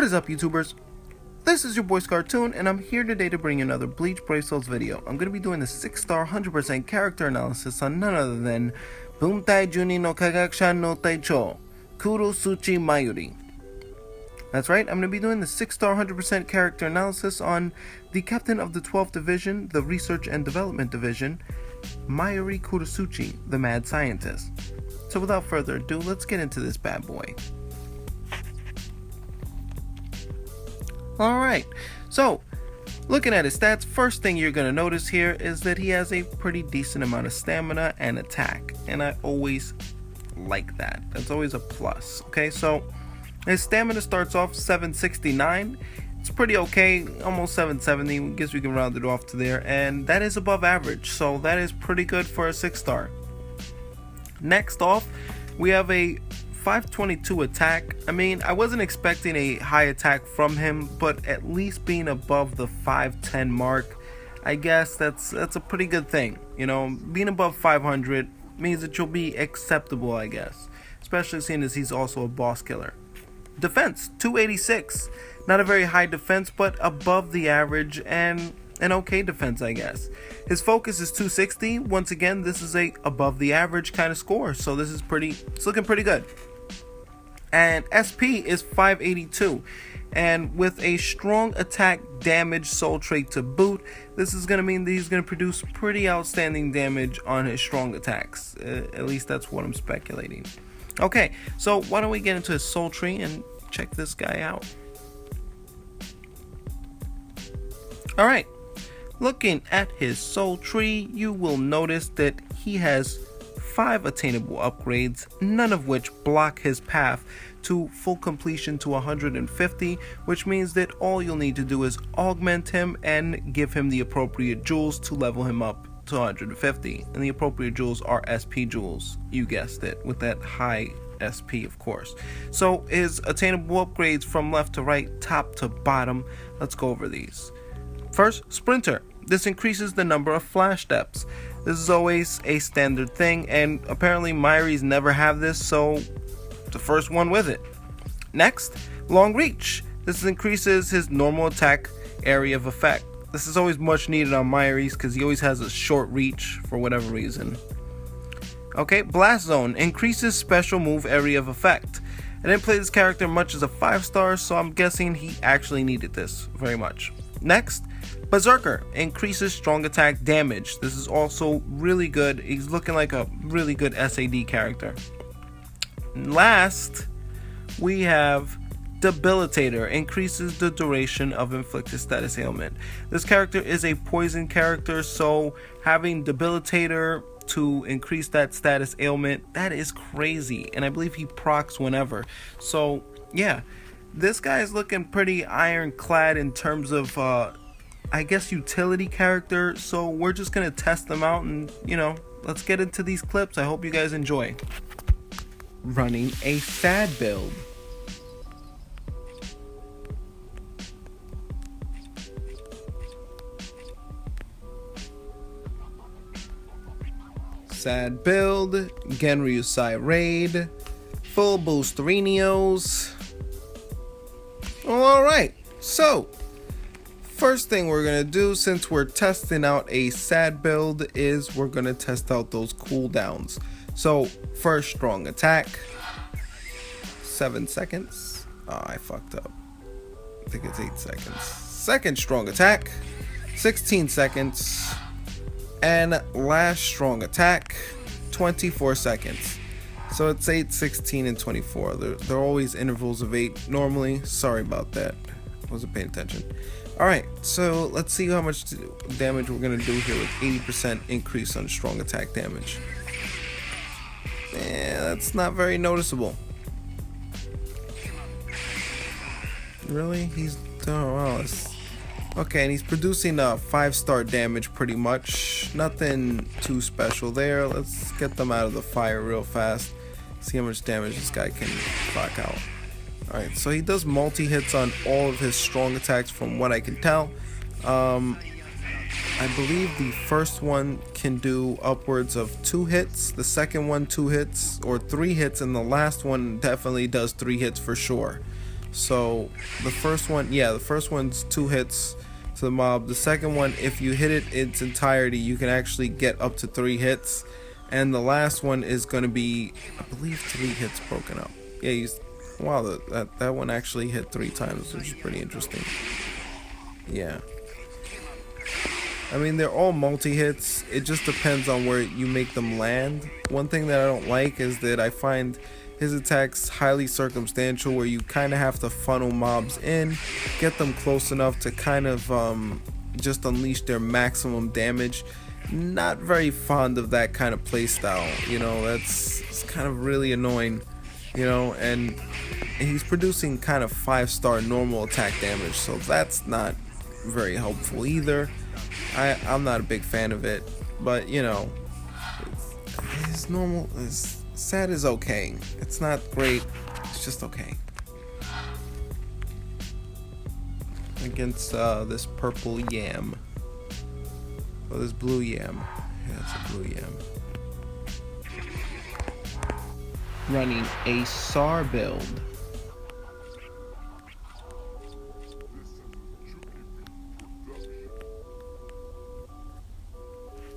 is up, YouTubers? This is your boy's Cartoon, and I'm here today to bring you another Bleach Brave Souls video. I'm going to be doing the 6-star 100% character analysis on none other than Buntai Juni no Kagakusha no Taicho, Kurosuchi Mayuri. That's right, I'm going to be doing the 6-star 100% character analysis on the captain of the 12th Division, the Research and Development Division, Mayuri Kurosuchi, the Mad Scientist. So without further ado, let's get into this bad boy. Alright, so looking at his stats, first thing you're going to notice here is that he has a pretty decent amount of stamina and attack, and I always like that. That's always a plus. Okay, so his stamina starts off 769. It's pretty okay, almost 770. I guess we can round it off to there, and that is above average, so that is pretty good for a 6-star. Next off, we have a 522 attack. I mean, I wasn't expecting a high attack from him, but at least being above the 510 mark, I guess that's a pretty good thing. You know, being above 500 means that you'll be acceptable, I guess, especially seeing as he's also a boss killer. Defense 286, not a very high defense, but above the average and an okay defense, I guess. His focus is 260. Once again, this is a above the average kind of score, so this is it's looking pretty good. And SP is 582, and with a strong attack damage soul trait to boot, this is going to mean that he's going to produce pretty outstanding damage on his strong attacks. At least that's what I'm speculating. Okay, so why don't we get into his soul tree and check this guy out. Alright, looking at his soul tree, you will notice that he has 5 attainable upgrades, none of which block his path to full completion to 150, which means that all you'll need to do is augment him and give him the appropriate jewels to level him up to 150. And the appropriate jewels are SP jewels, you guessed it, with that high SP, of course. So his attainable upgrades from left to right, top to bottom, let's go over these. First, Sprinter. This increases the number of flash steps. This is always a standard thing, and apparently Mayuri's never have this, so the first one with it. Next, Long Reach. This increases his normal attack area of effect. This is always much needed on Mayuri's because he always has a short reach for whatever reason. Okay, Blast Zone increases special move area of effect. I didn't play this character much as a 5-star, so I'm guessing he actually needed this very much. Next, Berserker increases strong attack damage. This is also really good. He's looking like a really good SAD character. And last, we have Debilitator, increases the duration of inflicted status ailment. This character is a poison character, so having Debilitator to increase that status ailment, that is crazy, and I believe he procs whenever. So yeah, this guy is looking pretty ironclad in terms of I guess utility character, so we're just gonna test them out and, you know, let's get into these clips. I hope you guys enjoy. Running a sad build. Sad build, Genryusai raid, full boost Renios. Alright, so first thing we're gonna do, since we're testing out a sad build, is we're gonna test out those cooldowns. So first, strong attack, 7 seconds. Oh, I fucked up. I think it's 8 seconds. Second strong attack, 16 seconds. And last strong attack, 24 seconds. So it's 8, 16, and 24. They're always intervals of 8 normally. Sorry about that. I wasn't paying attention. Alright, so let's see how much damage we're going to do here with 80% increase on strong attack damage. Yeah, that's not very noticeable. Really? Okay, and he's producing 5-star damage pretty much. Nothing too special there. Let's get them out of the fire real fast. See how much damage this guy can clock out. Alright, so he does multi-hits on all of his strong attacks from what I can tell. I believe the first one can do upwards of 2 hits, the second one 2 hits or 3 hits, and the last one definitely does 3 hits for sure. So the first one, yeah, the first one's 2 hits to the mob. The second one, if you hit it its entirety, you can actually get up to 3 hits. And the last one is going to be, I believe, 3 hits broken up. Yeah, wow, that one actually hit 3 times, which is pretty interesting. Yeah. I mean, they're all multi-hits. It just depends on where you make them land. One thing that I don't like is that I find his attacks highly circumstantial, where you kind of have to funnel mobs in, get them close enough to kind of just unleash their maximum damage. Not very fond of that kind of playstyle, you know. It's kind of really annoying, you know. And he's producing kind of 5-star normal attack damage, so that's not very helpful either. I'm not a big fan of it, but you know, his normal set is okay. It's not great, it's just okay. Against this purple yam. Oh, this blue yam. Yeah, it's a blue yam. Running a SAR build.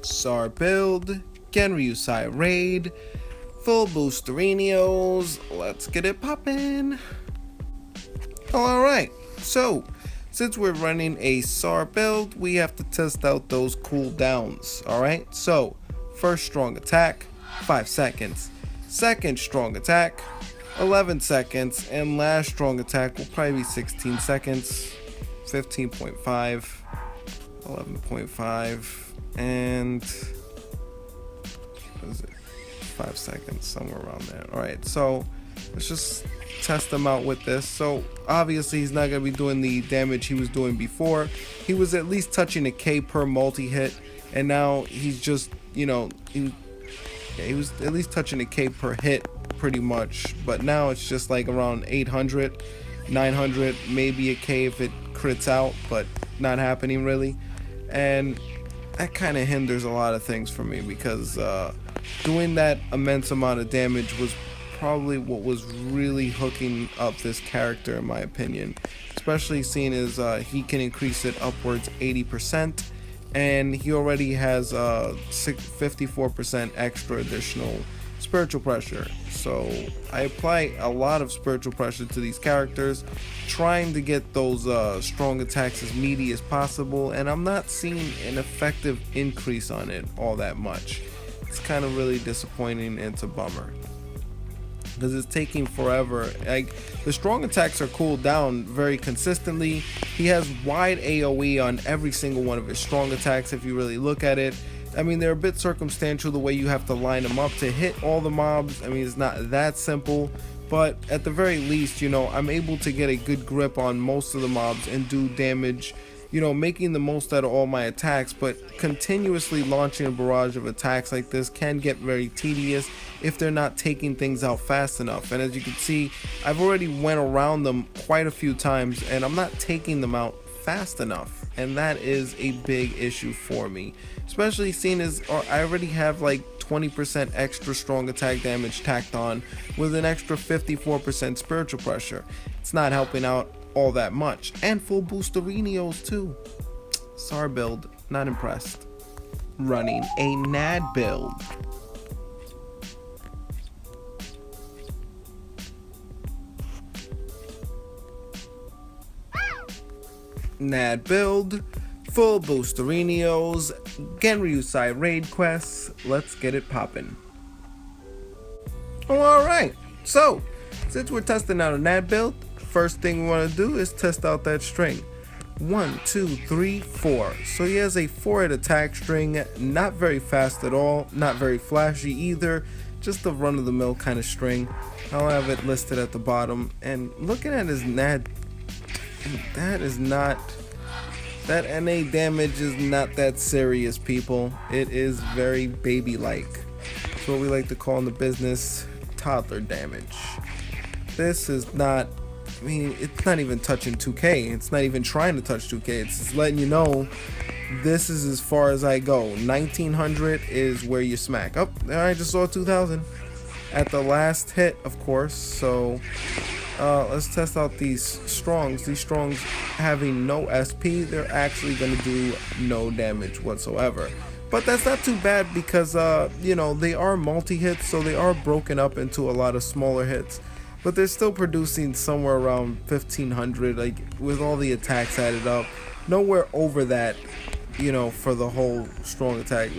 SAR build, Genryusai raid, full boosterinos, let's get it poppin'. Alright, so since we're running a SAR build, we have to test out those cooldowns. Alright, so first strong attack, 5 seconds. Second strong attack, 11 seconds. And last strong attack will probably be 16 seconds, 15.5, 11.5. And what is it, 5 seconds, somewhere around there. All right, so let's just test him out with this. So obviously he's not going to be doing the damage he was doing before. He was at least touching a K per multi-hit, and now he's just, you know, he was at least touching a K per hit pretty much, but now it's just like around 800, 900, maybe a K if it crits out, but not happening really. And that kind of hinders a lot of things for me, because doing that immense amount of damage was probably what was really hooking up this character, in my opinion, especially seeing as he can increase it upwards 80%, and he already has 54% extra additional spiritual pressure. So I apply a lot of spiritual pressure to these characters, trying to get those strong attacks as meaty as possible, and I'm not seeing an effective increase on it all that much. It's kind of really disappointing, and it's a bummer, because it's taking forever. Like, the strong attacks are cooled down very consistently. He has wide AoE on every single one of his strong attacks if you really look at it. I mean, they're a bit circumstantial the way you have to line them up to hit all the mobs. I mean, it's not that simple, but at the very least, you know, I'm able to get a good grip on most of the mobs and do damage, you know, making the most out of all my attacks. But continuously launching a barrage of attacks like this can get very tedious if they're not taking things out fast enough. And as you can see, I've already went around them quite a few times, and I'm not taking them out fast enough, and that is a big issue for me, especially seeing as I already have like 20% extra strong attack damage tacked on with an extra 54% spiritual pressure. It's not helping out all that much, and full boosterinos too. SAR build, not impressed. Running a NAD build. NAD build, full boosterinos, Genryusai raid quests, let's get it poppin'. Alright, so since we're testing out a NAD build, first thing we want to do is test out that string. 1, 2, 3, 4. So he has a 4-hit attack string, not very fast at all, not very flashy either, just a run-of-the-mill kind of string. I'll have it listed at the bottom, and looking at his NAD, that is not, that NA damage is not that serious, people. It is very baby-like. It's what we like to call in the business toddler damage. This is not, I mean, it's not even touching 2K. It's not even trying to touch 2K. It's just letting you know this is as far as I go. 1900 is where you smack. Oh, I just saw 2000 at the last hit, of course. So Let's test out these strongs. These strongs having no SP, they're actually going to do no damage whatsoever. But that's not too bad because, they are multi-hits, so they are broken up into a lot of smaller hits. But they're still producing somewhere around 1500, like with all the attacks added up. Nowhere over that, for the whole strong attack.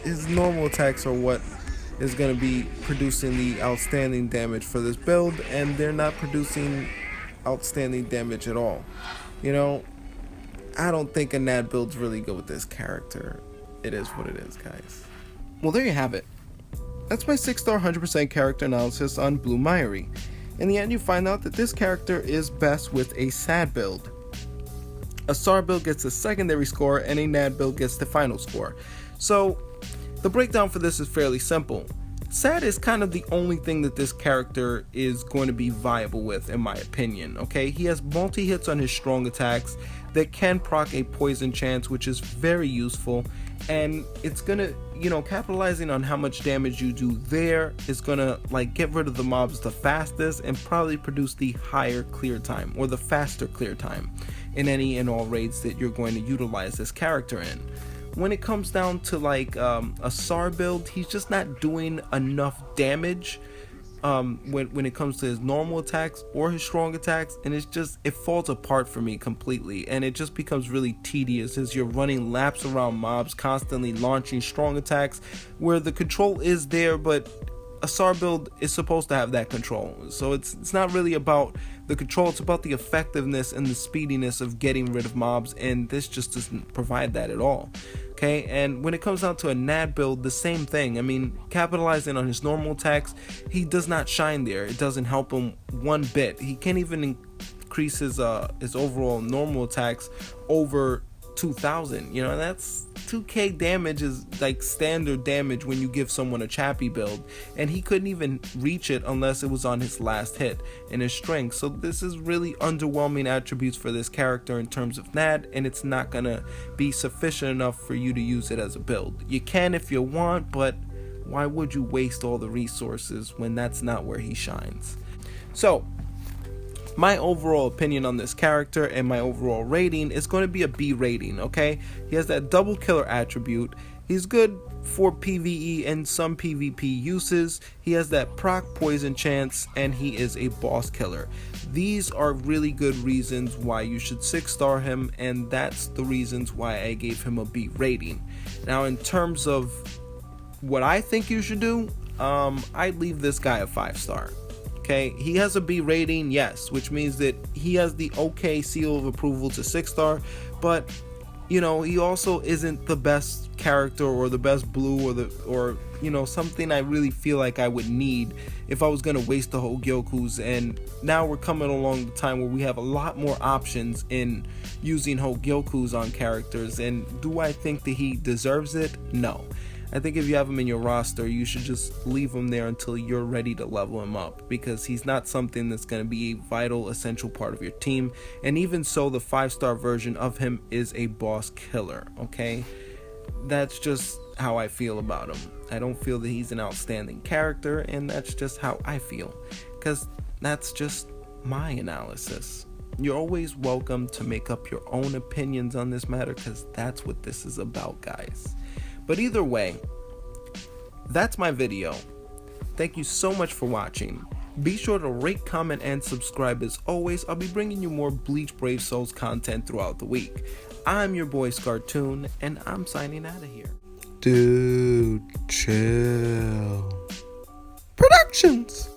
His normal attacks are what is going to be producing the outstanding damage for this build, and they're not producing outstanding damage at all. I don't think a NAD build's really good with this character. It is what it is, guys. Well, there you have it. That's my 6-star 100% character analysis on Blue Mayuri. In the end, you find out that this character is best with a SAD build. A SAR build gets the secondary score, and a NAD build gets the final score. So, the breakdown for this is fairly simple. SAD is kind of the only thing that this character is going to be viable with, in my opinion, okay? He has multi-hits on his strong attacks that can proc a poison chance, which is very useful, and it's gonna, capitalizing on how much damage you do there is gonna, get rid of the mobs the fastest and probably produce the higher clear time, or the faster clear time, in any and all raids that you're going to utilize this character in. When it comes down to a SAR build, he's just not doing enough damage when it comes to his normal attacks or his strong attacks, and it falls apart for me completely, and it just becomes really tedious as you're running laps around mobs, constantly launching strong attacks where the control is there, but a SAR build is supposed to have that control. So it's not really about the control, it's about the effectiveness and the speediness of getting rid of mobs, and this just doesn't provide that at all. Okay, and when it comes down to a NAD build, the same thing. I mean, capitalizing on his normal attacks, he does not shine there. It doesn't help him one bit. He can't even increase his overall normal attacks over 2000. That's 2k damage is like standard damage when you give someone a chappy build, and he couldn't even reach it unless it was on his last hit in his strength. So this is really underwhelming attributes for this character in terms of NAD, and it's not gonna be sufficient enough for you to use it as a build. You can if you want, but why would you waste all the resources when that's not where he shines? So my overall opinion on this character and my overall rating is going to be a B rating, okay? He has that double killer attribute. He's good for PvE and some PvP uses. He has that proc poison chance, and he is a boss killer. These are really good reasons why you should 6-star him, and that's the reasons why I gave him a B rating. Now, in terms of what I think you should do, I'd leave this guy a 5-star. Okay, he has a B rating, yes, which means that he has the okay seal of approval to 6-star, but he also isn't the best character or the best blue or something I really feel like I would need if I was gonna waste the whole Gyoku's. And now we're coming along the time where we have a lot more options in using whole Gyoku's on characters, and do I think that he deserves it? No. I think if you have him in your roster, you should just leave him there until you're ready to level him up, because he's not something that's going to be a vital, essential part of your team. And even so, the 5-star version of him is a boss killer, okay? That's just how I feel about him. I don't feel that he's an outstanding character, and that's just how I feel, because that's just my analysis. You're always welcome to make up your own opinions on this matter, because that's what this is about, guys. But either way, that's my video. Thank you so much for watching. Be sure to rate, comment, and subscribe as always. I'll be bringing you more Bleach Brave Souls content throughout the week. I'm your boy Scartoon, and I'm signing out of here. Dude, chill. Productions!